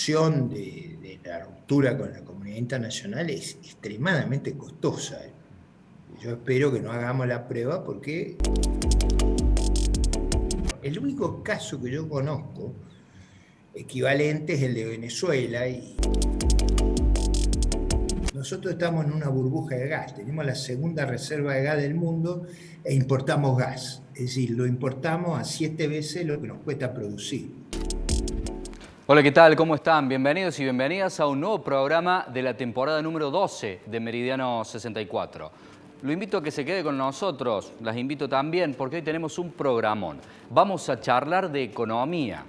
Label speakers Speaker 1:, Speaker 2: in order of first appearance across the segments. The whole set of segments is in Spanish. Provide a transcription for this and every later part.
Speaker 1: solución de la ruptura con la comunidad internacional es extremadamente costosa. Yo espero que no hagamos la prueba porque el único caso que yo conozco equivalente es el de Venezuela y nosotros estamos en una burbuja de gas, tenemos la segunda reserva de gas del mundo e importamos gas, es decir, lo importamos a 7 veces lo que nos cuesta producir.
Speaker 2: Hola, ¿qué tal? ¿Cómo están? Bienvenidos y bienvenidas a un nuevo programa de la temporada número 12 de Meridiano 64. Lo invito a que se quede con nosotros, las invito también porque hoy tenemos un programón. Vamos a charlar de economía.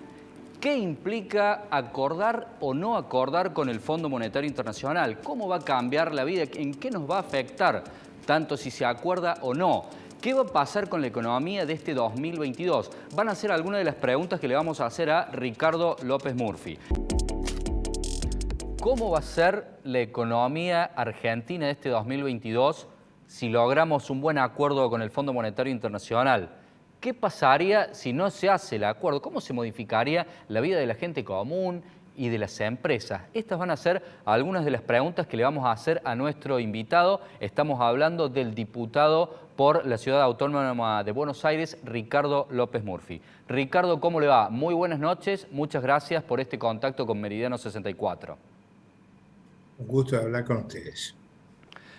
Speaker 2: ¿Qué implica acordar o no acordar con el Fondo Monetario Internacional? ¿Cómo va a cambiar la vida? ¿En qué nos va a afectar? Tanto si se acuerda o no. ¿Qué va a pasar con la economía de este 2022? Van a ser algunas de las preguntas que le vamos a hacer a Ricardo López Murphy. ¿Cómo va a ser la economía argentina de este 2022 si logramos un buen acuerdo con el Fondo Monetario Internacional? ¿Qué pasaría si no se hace el acuerdo? ¿Cómo se modificaría la vida de la gente común y de las empresas? Estas van a ser algunas de las preguntas que le vamos a hacer a nuestro invitado. Estamos hablando del diputado por la Ciudad Autónoma de Buenos Aires, Ricardo López Murphy. Ricardo, ¿cómo le va? Muy buenas noches. Muchas gracias por este contacto con Meridiano 64.
Speaker 1: Un gusto de hablar con ustedes.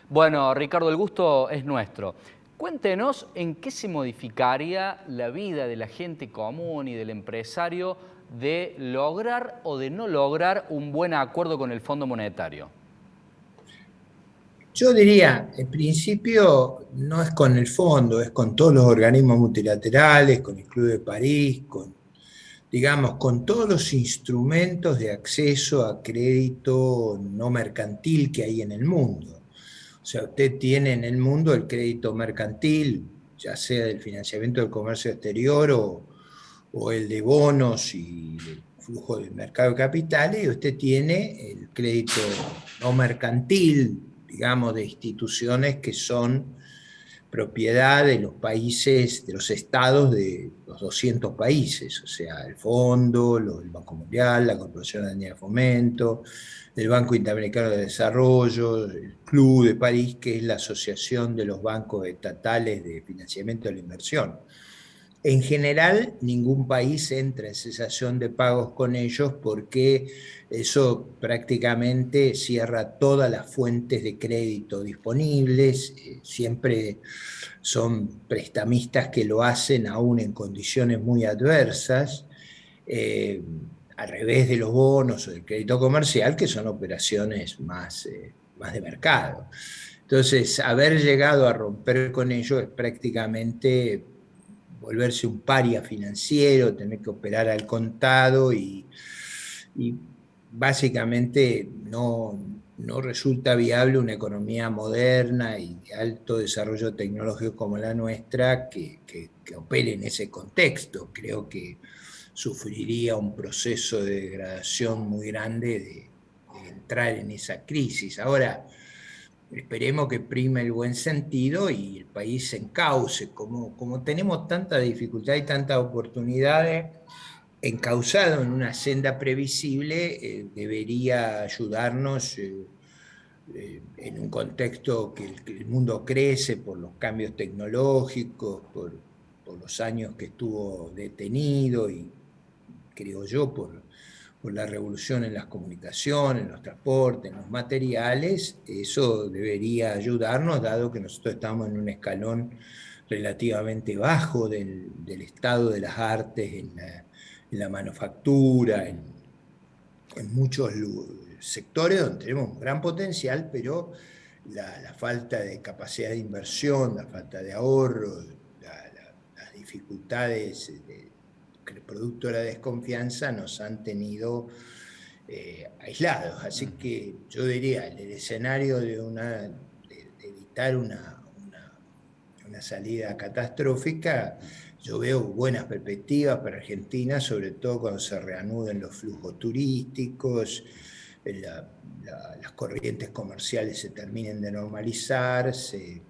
Speaker 2: Bueno, Ricardo, el gusto es nuestro. Cuéntenos en qué se modificaría la vida de la gente común y del empresario de lograr o de no lograr un buen acuerdo con el Fondo Monetario.
Speaker 1: Yo diría, en principio, no es con el fondo, es con todos los organismos multilaterales, con el Club de París, digamos, con todos los instrumentos de acceso a crédito no mercantil que hay en el mundo. O sea, usted tiene en el mundo el crédito mercantil, ya sea del financiamiento del comercio exterior o el de bonos y el flujo del mercado de capitales, y usted tiene el crédito no mercantil, digamos, de instituciones que son propiedad de los países, de los estados de los 200 países, o sea, el Fondo, el Banco Mundial, la Corporación de Fomento, el Banco Interamericano de Desarrollo, el Club de París, que es la asociación de los bancos estatales de financiamiento de la inversión. En general, ningún país entra en cesación de pagos con ellos porque eso prácticamente cierra todas las fuentes de crédito disponibles. Siempre son prestamistas que lo hacen aún en condiciones muy adversas, eh, al revés de los bonos o del crédito comercial, que son operaciones más de mercado. Entonces, haber llegado a romper con ello es prácticamente volverse un paria financiero, tener que operar al contado y básicamente no resulta viable una economía moderna y de alto desarrollo tecnológico como la nuestra que opere en ese contexto. Creo que sufriría un proceso de degradación muy grande de entrar en esa crisis. Ahora, esperemos que prime el buen sentido y el país se encauce. Como tenemos tanta dificultad y tantas oportunidades, encauzado en una senda previsible, debería ayudarnos en un contexto que el mundo crece por los cambios tecnológicos, por los años que estuvo detenido y creo yo por la revolución en las comunicaciones, en los transportes, en los materiales. Eso debería ayudarnos, dado que nosotros estamos en un escalón relativamente bajo del estado de las artes en la manufactura, en muchos sectores donde tenemos un gran potencial, pero la falta de capacidad de inversión, la falta de ahorro, las dificultades producto de la desconfianza nos han tenido aislados. Así que yo diría, el escenario de evitar una salida catastrófica, yo veo buenas perspectivas para Argentina, sobre todo cuando se reanuden los flujos turísticos, las corrientes comerciales se terminen de normalizar, se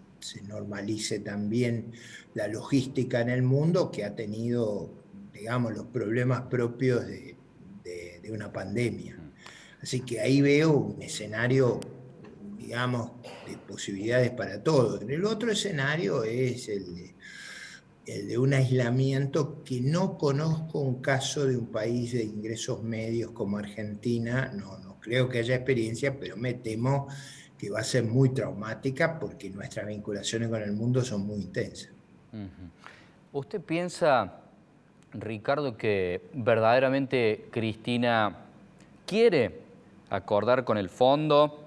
Speaker 1: normalice también la logística en el mundo que ha tenido, digamos, los problemas propios de una pandemia. Así que ahí veo un escenario, digamos, de posibilidades para todos. El otro escenario es el de un aislamiento que no conozco un caso de un país de ingresos medios como Argentina, no creo que haya experiencia, pero me temo que va a ser muy traumática porque nuestras vinculaciones con el mundo son muy intensas.
Speaker 2: Ujú. ¿Usted piensa, Ricardo, que verdaderamente Cristina quiere acordar con el fondo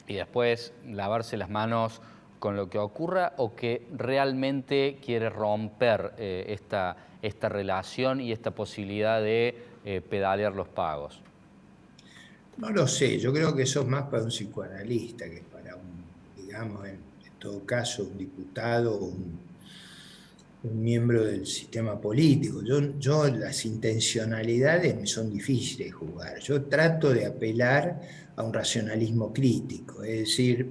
Speaker 2: y después lavarse las manos con lo que ocurra, o que realmente quiere romper esta relación y esta posibilidad de pedalear los pagos?
Speaker 1: No lo sé, yo creo que eso es más para un psicoanalista que para digamos, en todo caso, un diputado o un miembro del sistema político. Las intencionalidades me son difíciles de jugar. Yo trato de apelar a un racionalismo crítico, es decir,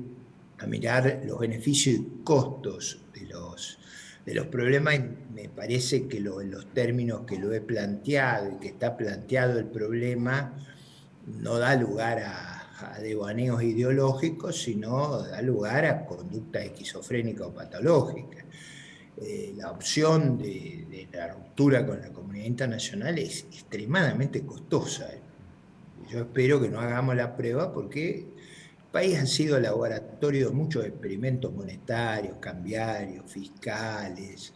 Speaker 1: a mirar los beneficios y costos de los problemas, y me parece que en los términos que lo he planteado y que está planteado el problema, no da lugar a devaneos ideológicos, sino da lugar a conductas esquizofrénicas o patológicas. La opción de la ruptura con la comunidad internacional es extremadamente costosa. Yo espero que no hagamos la prueba porque el país ha sido laboratorio de muchos experimentos monetarios, cambiarios, fiscales.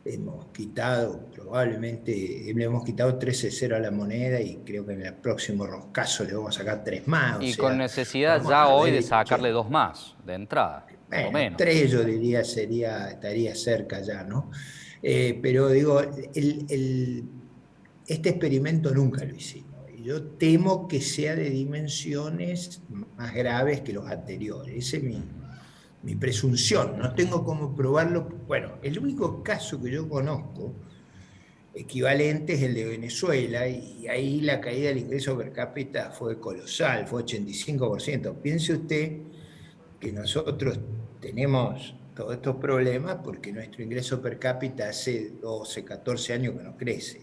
Speaker 1: Hemos quitado, probablemente, le hemos quitado 13-0 a la moneda y creo que en el próximo roscazo le vamos a sacar 3 más. O
Speaker 2: Y con
Speaker 1: sea,
Speaker 2: necesidad
Speaker 1: vamos
Speaker 2: ya
Speaker 1: a
Speaker 2: hoy
Speaker 1: haber
Speaker 2: de
Speaker 1: hecho,
Speaker 2: sacarle 2 más de entrada, por lo
Speaker 1: bueno,
Speaker 2: menos.
Speaker 1: 3 yo diría estaría cerca ya, ¿no? Pero digo, este experimento nunca lo hicimos. Y yo temo que sea de dimensiones más graves que los anteriores. Esa es mi presunción. No tengo cómo probarlo. Bueno, el único caso que yo conozco equivalente es el de Venezuela, y ahí la caída del ingreso per cápita fue colosal, fue 85%. Piense usted que nosotros tenemos todos estos problemas porque nuestro ingreso per cápita hace 12, 14 años que no crece.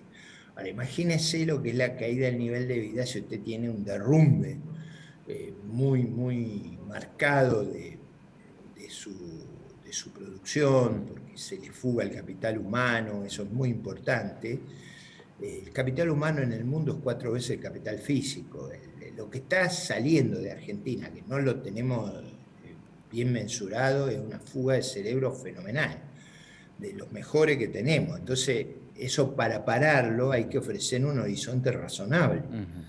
Speaker 1: Ahora, imagínese lo que es la caída del nivel de vida si usted tiene un derrumbe muy, muy marcado de su producción, porque se le fuga el capital humano, eso es muy importante. El capital humano en el mundo es 4 veces el capital físico. Lo que está saliendo de Argentina, que no lo tenemos bien mensurado, es una fuga de cerebro fenomenal, de los mejores que tenemos. Entonces, eso para pararlo hay que ofrecer un horizonte razonable.
Speaker 2: Ujú.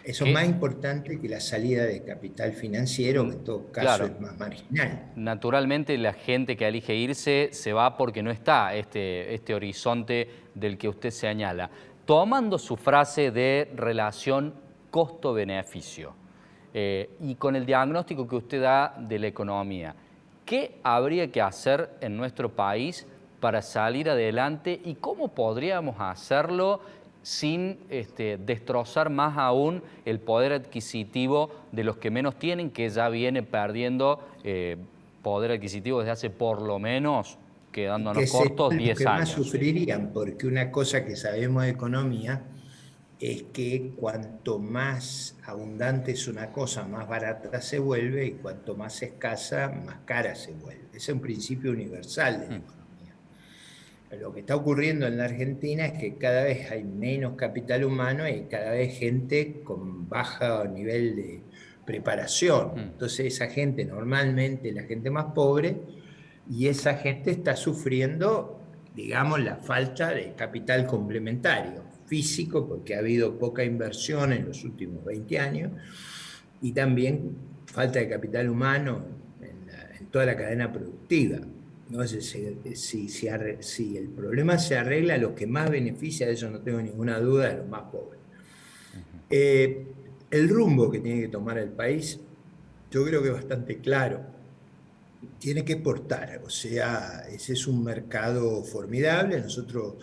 Speaker 1: Eso es
Speaker 2: Que,
Speaker 1: más importante que la salida de capital financiero, que en todo caso
Speaker 2: claro,
Speaker 1: es más marginal.
Speaker 2: naturalmente la gente que elige irse se va porque no está este horizonte del que usted señala. Tomando su frase de relación costo-beneficio y con el diagnóstico que usted da de la economía, ¿qué habría que hacer en nuestro país para salir adelante y cómo podríamos hacerlo sin destrozar más aún el poder adquisitivo de los que menos tienen, que ya viene perdiendo poder adquisitivo desde hace por lo menos,
Speaker 1: Y
Speaker 2: quedándonos
Speaker 1: que
Speaker 2: cortos,
Speaker 1: serían los
Speaker 2: 10
Speaker 1: que más
Speaker 2: años?
Speaker 1: sufrirían, porque una cosa que sabemos de economía es que cuanto más abundante es una cosa, más barata se vuelve, y cuanto más escasa, más cara se vuelve. Ese es un principio universal de la economía. Lo que está ocurriendo en la Argentina es que cada vez hay menos capital humano y cada vez gente con bajo nivel de preparación. Entonces esa gente, normalmente la gente más pobre, y esa gente está sufriendo, digamos, la falta de capital complementario físico, porque ha habido poca inversión en los últimos 20 años, y también falta de capital humano en toda la cadena productiva. ¿No? Si el problema se arregla, lo que más beneficia de eso, no tengo ninguna duda, es los más pobres. El rumbo que tiene que tomar el país, yo creo que es bastante claro. Tiene que exportar, o sea, ese es un mercado formidable. Nosotros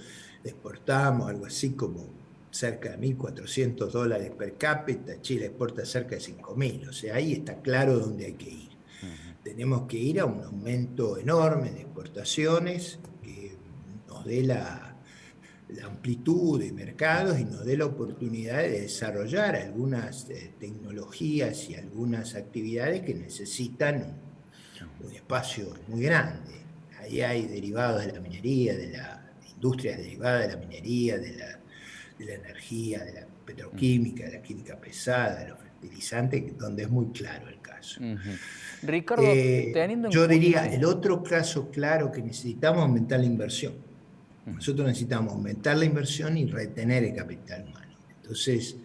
Speaker 1: exportamos algo así como cerca de $1.400 per cápita, Chile exporta cerca de 5.000, o sea, ahí está claro dónde hay que ir. Tenemos que ir a un aumento enorme de exportaciones que nos dé la amplitud de mercados y nos dé la oportunidad de desarrollar algunas tecnologías y algunas actividades que necesitan un espacio muy grande. Ahí hay derivados de la minería, de la industria derivada de la minería, de la energía, de la petroquímica, de la química pesada, de los fertilizantes, donde es muy claro el caso.
Speaker 2: Ricardo, teniendo en
Speaker 1: Yo
Speaker 2: cuenta...
Speaker 1: diría,
Speaker 2: Sí.
Speaker 1: el otro caso claro que necesitamos aumentar la inversión. Nosotros necesitamos aumentar la inversión y retener el capital humano. Entonces,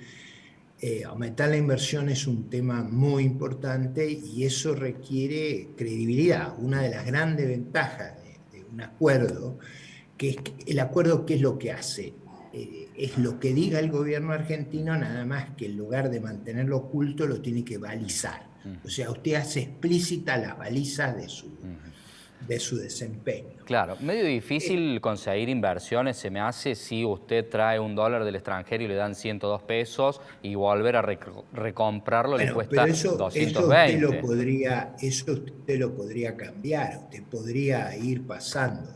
Speaker 1: aumentar la inversión es un tema muy importante y eso requiere credibilidad. Una de las grandes ventajas de un acuerdo, que es que el acuerdo, ¿qué es lo que hace? Es lo que diga el gobierno argentino, nada más que en lugar de mantenerlo oculto, lo tiene que balizar. O sea, usted hace explícita las balizas de su desempeño.
Speaker 2: Claro, medio difícil conseguir inversiones se me hace si usted trae $1 del extranjero y le dan 102 pesos y volver a recomprarlo le
Speaker 1: Bueno, pero
Speaker 2: cuesta
Speaker 1: eso usted
Speaker 2: 220.
Speaker 1: eso usted lo podría cambiar. Usted podría ir pasando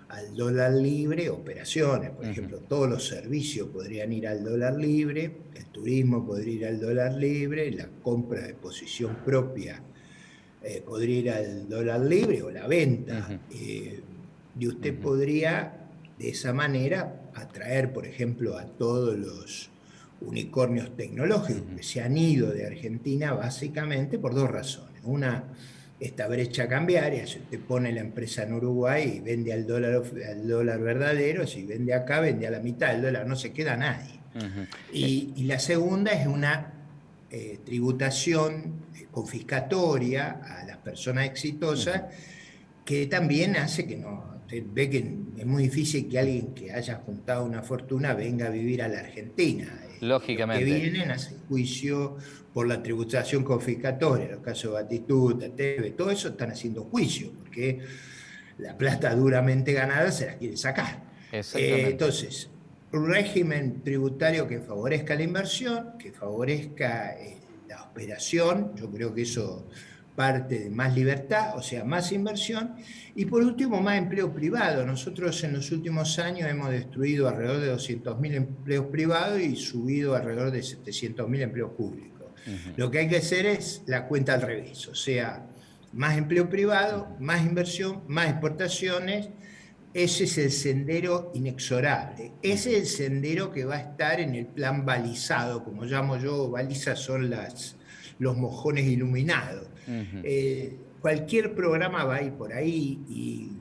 Speaker 1: al dólar libre operaciones. Por ejemplo, todos los servicios podrían ir al dólar libre, el turismo podría ir al dólar libre, la compra de posición propia podría ir al dólar libre o la venta. Y usted podría de esa manera atraer, por ejemplo, a todos los unicornios tecnológicos que se han ido de Argentina básicamente por dos razones. Una, esta brecha cambiaria, si usted pone la empresa en Uruguay y vende al dólar verdadero, si vende acá, vende a la mitad del dólar, no se queda nadie. Y la segunda es una tributación confiscatoria a las personas exitosas que también hace que no, usted ve que es muy difícil que alguien que haya juntado una fortuna venga a vivir a la Argentina. Y los que
Speaker 2: Lógicamente.
Speaker 1: vienen hacen juicio por la tributación confiscatoria, los casos de Batistuta, Teve, todo eso están haciendo juicio, porque la plata duramente ganada se la quieren sacar.
Speaker 2: Exactamente.
Speaker 1: Entonces, un régimen tributario que favorezca la inversión, que favorezca la operación, yo creo que eso parte de más libertad, o sea, más inversión, y por último, más empleo privado. Nosotros en los últimos años hemos destruido alrededor de 200.000 empleos privados y subido alrededor de 700.000 empleos públicos. Lo que hay que hacer es la cuenta al revés, o sea, más empleo privado, más inversión, más exportaciones. Ese es el sendero inexorable. Ese es el sendero que va a estar en el plan balizado, como llamo yo. Balizas son los mojones iluminados. Cualquier programa va a ir por ahí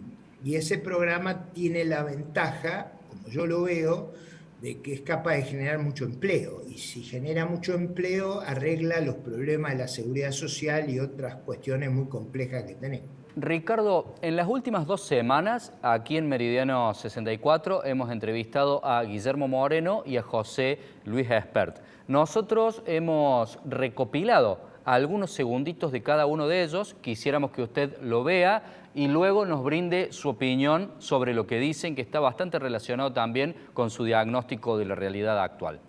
Speaker 1: y ese programa tiene la ventaja, como yo lo veo, de que es capaz de generar mucho empleo. Y si genera mucho empleo, arregla los problemas de la seguridad social y otras cuestiones muy complejas que tenemos.
Speaker 2: Ricardo, en las últimas 2 semanas, aquí en Meridiano 64, hemos entrevistado a Guillermo Moreno y a José Luis Espert. Nosotros hemos recopilado algunos segunditos de cada uno de ellos, quisiéramos que usted lo vea y luego nos brinde su opinión sobre lo que dicen, que está bastante relacionado también con su diagnóstico de la realidad actual.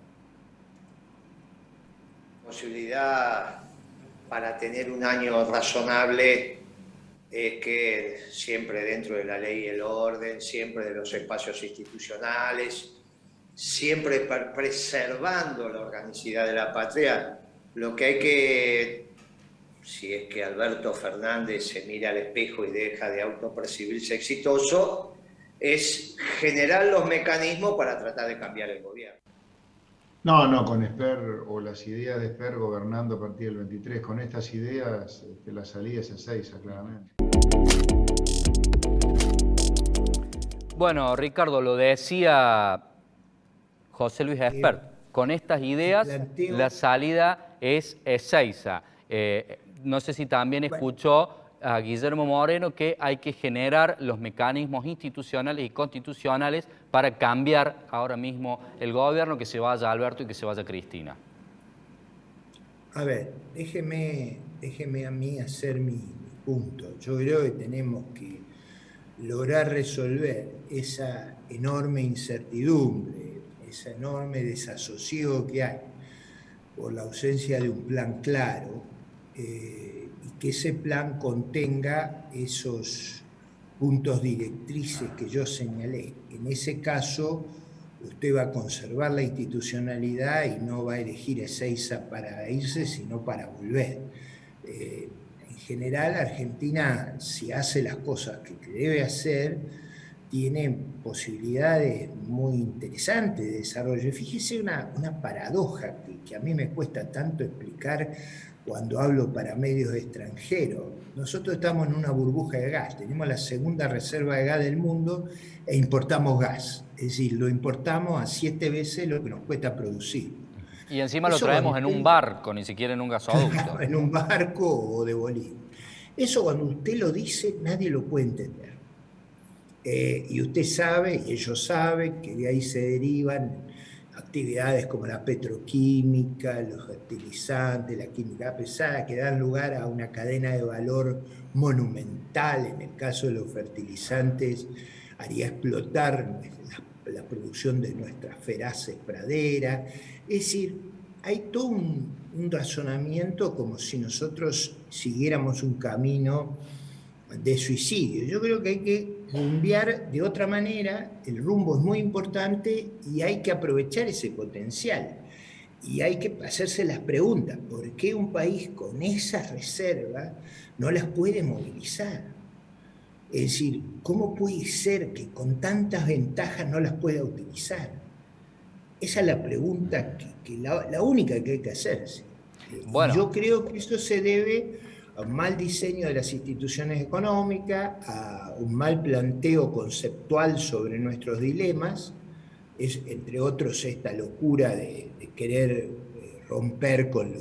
Speaker 3: Posibilidad para tener un año razonable es que siempre dentro de la ley y el orden, siempre de los espacios institucionales, siempre preservando la organicidad de la patria, lo que hay que, si es que Alberto Fernández se mira al espejo y deja de autopercibirse exitoso, es generar los mecanismos para tratar de cambiar el gobierno.
Speaker 4: No, con Esper o las ideas de Esper gobernando a partir del 23, con estas ideas la salida es Ezeiza, claramente.
Speaker 2: Bueno, Ricardo, lo decía José Luis Espert, con estas ideas la salida es Ezeiza. No sé si también escuchó a Guillermo Moreno que hay que generar los mecanismos institucionales y constitucionales para cambiar ahora mismo el gobierno, que se vaya Alberto y que se vaya Cristina.
Speaker 1: A ver, déjeme a mí hacer mi punto. Yo creo que tenemos que lograr resolver esa enorme incertidumbre, ese enorme desasosiego que hay por la ausencia de un plan claro, y que ese plan contenga esos puntos directrices que yo señalé. En ese caso, usted va a conservar la institucionalidad y no va a elegir Ezeiza para irse, sino para volver. En general, Argentina, si hace las cosas que debe hacer, tiene posibilidades muy interesantes de desarrollo. Fíjese una paradoja que a mí me cuesta tanto explicar cuando hablo para medios extranjeros. Nosotros estamos en una burbuja de gas, tenemos la segunda reserva de gas del mundo e importamos gas. Es decir, lo importamos a 7 veces lo que nos cuesta producir.
Speaker 2: Y encima lo
Speaker 1: Eso cuando
Speaker 2: traemos en un
Speaker 1: usted,
Speaker 2: barco, ni siquiera en un gasoducto.
Speaker 1: en un barco o de bolín. Eso cuando usted lo dice, nadie lo puede entender. Y usted sabe, y ellos saben, que de ahí se derivan actividades como la petroquímica, los fertilizantes, la química pesada, que dan lugar a una cadena de valor monumental. En el caso de los fertilizantes, haría explotar la producción de nuestras feraces praderas. Es decir, hay todo un razonamiento como si nosotros siguiéramos un camino de suicidio. Yo creo que hay que rumbear de otra manera, el rumbo es muy importante y hay que aprovechar ese potencial. Y hay que hacerse las preguntas, ¿por qué un país con esas reservas no las puede movilizar? Es decir, ¿cómo puede ser que con tantas ventajas no las pueda utilizar? Esa es la pregunta la única que hay que hacerse. Y
Speaker 2: Bueno,
Speaker 1: yo creo que eso se debe a un mal diseño de las instituciones económicas, a un mal planteo conceptual sobre nuestros dilemas, entre otros esta locura de querer romper con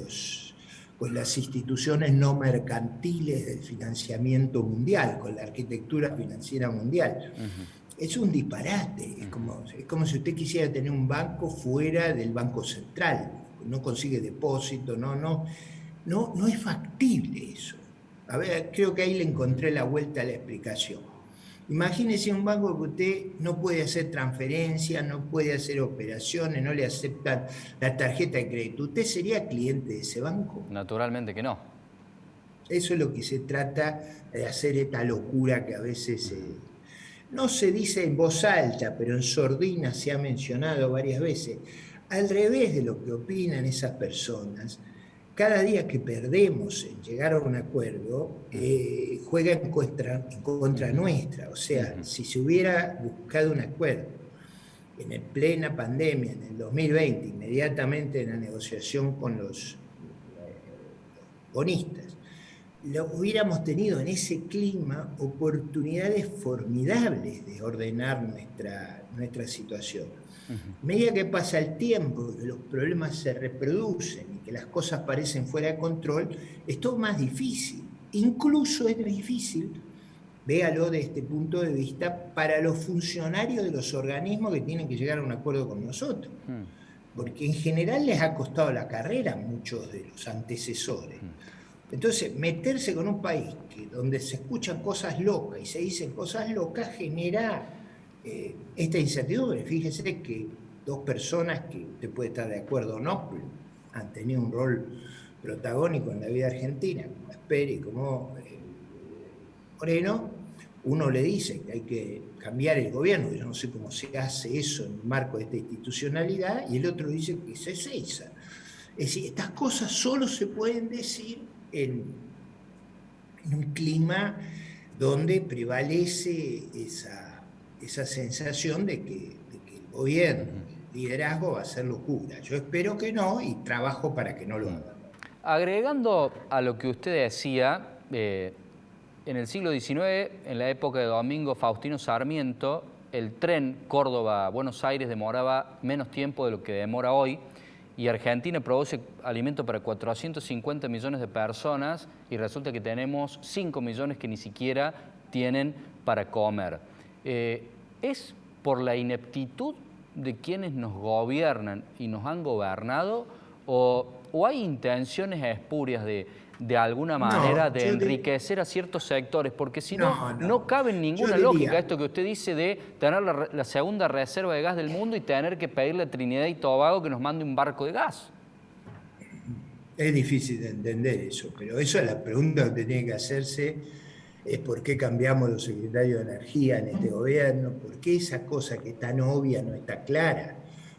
Speaker 1: las instituciones no mercantiles del financiamiento mundial, con la arquitectura financiera mundial. Es un disparate, es como si usted quisiera tener un banco fuera del Banco Central, no consigue depósito, no es factible eso. A ver, creo que ahí le encontré la vuelta a la explicación. Imagínese un banco que usted no puede hacer transferencias, no puede hacer operaciones, no le aceptan la tarjeta de crédito. ¿Usted sería cliente de ese banco?
Speaker 2: naturalmente que no.
Speaker 1: Eso es lo que se trata de hacer, esta locura que a veces no se dice en voz alta, pero en sordina se ha mencionado varias veces. Al revés de lo que opinan esas personas, cada día que perdemos en llegar a un acuerdo, juega en contra nuestra. O sea, si se hubiera buscado un acuerdo en plena pandemia, en el 2020, inmediatamente en la negociación con los bonistas, hubiéramos tenido en ese clima oportunidades formidables de ordenar nuestra situación. A medida que pasa el tiempo, que los problemas se reproducen y que las cosas parecen fuera de control, es todo más difícil. Incluso es difícil, véalo desde este punto de vista, para los funcionarios de los organismos que tienen que llegar a un acuerdo con nosotros. Porque en general les ha costado la carrera a muchos de los antecesores. Entonces, meterse con un país donde se escuchan cosas locas y se dicen cosas locas genera esta incertidumbre. Fíjese que dos personas que usted puede estar de acuerdo o no, pero han tenido un rol protagónico en la vida argentina, como Esper y como Moreno, uno le dice que hay que cambiar el gobierno, yo no sé cómo se hace eso en el marco de esta institucionalidad, y el otro dice que es Ezeiza. Es decir, estas cosas solo se pueden decir en un clima donde prevalece esa sensación de que el gobierno, el liderazgo va a hacer locura. Yo espero que no y trabajo para que no lo haga.
Speaker 2: Agregando a lo que usted decía, en el siglo XIX, en la época de Domingo Faustino Sarmiento, el tren Córdoba-Buenos Aires demoraba menos tiempo de lo que demora hoy, y Argentina produce alimento para 450 millones de personas y resulta que tenemos 5 millones que ni siquiera tienen para comer. ¿Es por la ineptitud de quienes nos gobiernan y nos han gobernado o hay intenciones espurias de alguna manera de enriquecer a ciertos sectores? Porque si no cabe en ninguna lógica esto que usted dice de tener la segunda reserva de gas del mundo y tener que pedirle a Trinidad y Tobago que nos mande un barco de gas.
Speaker 1: Es difícil de entender eso, pero eso es la pregunta que tiene que hacerse es por qué cambiamos los secretarios de energía en este gobierno, por qué esa cosa que es tan obvia no está clara.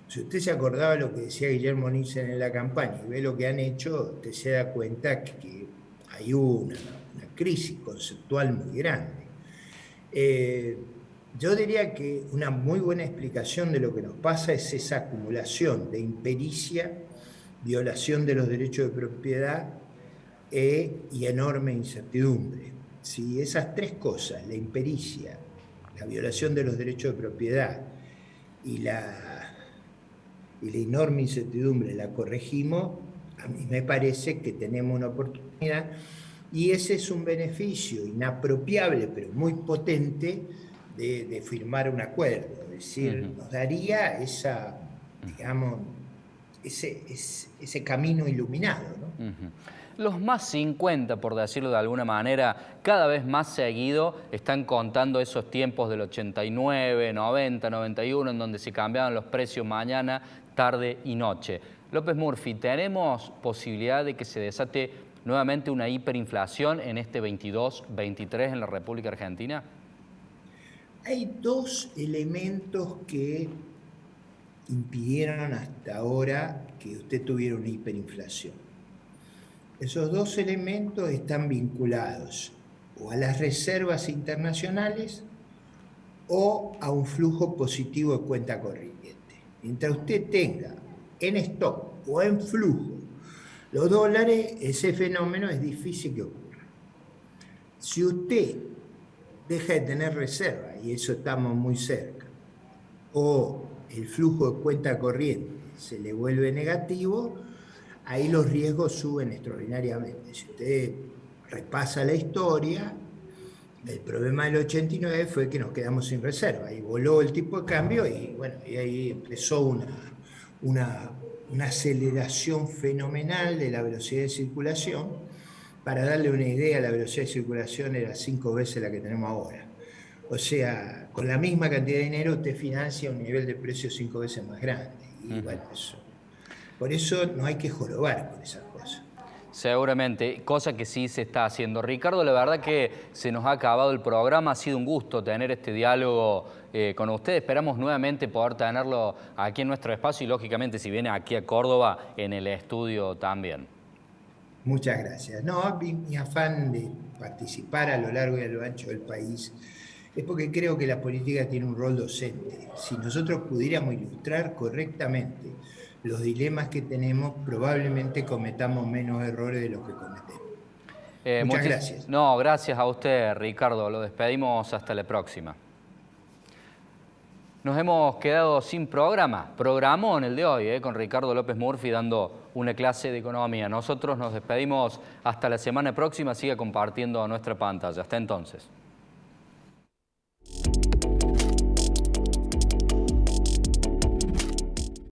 Speaker 1: Si usted se acordaba lo que decía Guillermo Nielsen en la campaña y ve lo que han hecho, usted se da cuenta que hay una crisis conceptual muy grande. Yo diría que una muy buena explicación de lo que nos pasa es esa acumulación de impericia, violación de los derechos de propiedad y enorme incertidumbre. Si esas tres cosas, la impericia, la violación de los derechos de propiedad y la enorme incertidumbre la corregimos, a mí me parece que tenemos una oportunidad y ese es un beneficio inapropiable, pero muy potente, de firmar un acuerdo. Es decir, nos daría digamos, ese camino iluminado, ¿no?
Speaker 2: Los más 50, por decirlo de alguna manera, cada vez más seguido están contando esos tiempos del 89, 90, 91, en donde se cambiaban los precios mañana, tarde y noche. López Murphy, ¿tenemos posibilidad de que se desate nuevamente una hiperinflación en este 22-23 en la República Argentina?
Speaker 1: Hay dos elementos que impidieron hasta ahora que usted tuviera una hiperinflación. Esos dos elementos están vinculados o a las reservas internacionales o a un flujo positivo de cuenta corriente. Mientras usted tenga en stock o en flujo los dólares, ese fenómeno es difícil que ocurra. Si usted deja de tener reserva, y eso estamos muy cerca, o el flujo de cuenta corriente se le vuelve negativo, ahí los riesgos suben extraordinariamente. Si usted repasa la historia, el problema del 89 fue que nos quedamos sin reserva y voló el tipo de cambio y bueno, y ahí empezó una aceleración fenomenal de la velocidad de circulación. Para darle una idea, la velocidad de circulación era 5 veces la que tenemos ahora. O sea, con la misma cantidad de dinero usted financia un nivel de precio 5 veces más grande. Y bueno, por eso no hay que jorobar con esas cosas.
Speaker 2: Seguramente, cosa que sí se está haciendo. Ricardo, la verdad que se nos ha acabado el programa, ha sido un gusto tener este diálogo con usted. Esperamos nuevamente poder tenerlo aquí en nuestro espacio y lógicamente si viene aquí a Córdoba en el estudio también.
Speaker 1: Muchas gracias. No, mi afán de participar a lo largo y a lo ancho del país es porque creo que la política tiene un rol docente. Si nosotros pudiéramos ilustrar correctamente los dilemas que tenemos, probablemente cometamos menos errores de los que cometemos. Muchas gracias.
Speaker 2: No, gracias a usted, Ricardo. Lo despedimos hasta la próxima. Nos hemos quedado sin programa. Programón el de hoy, con Ricardo López Murphy dando una clase de economía. Nosotros nos despedimos hasta la semana próxima. Siga compartiendo nuestra pantalla. Hasta entonces.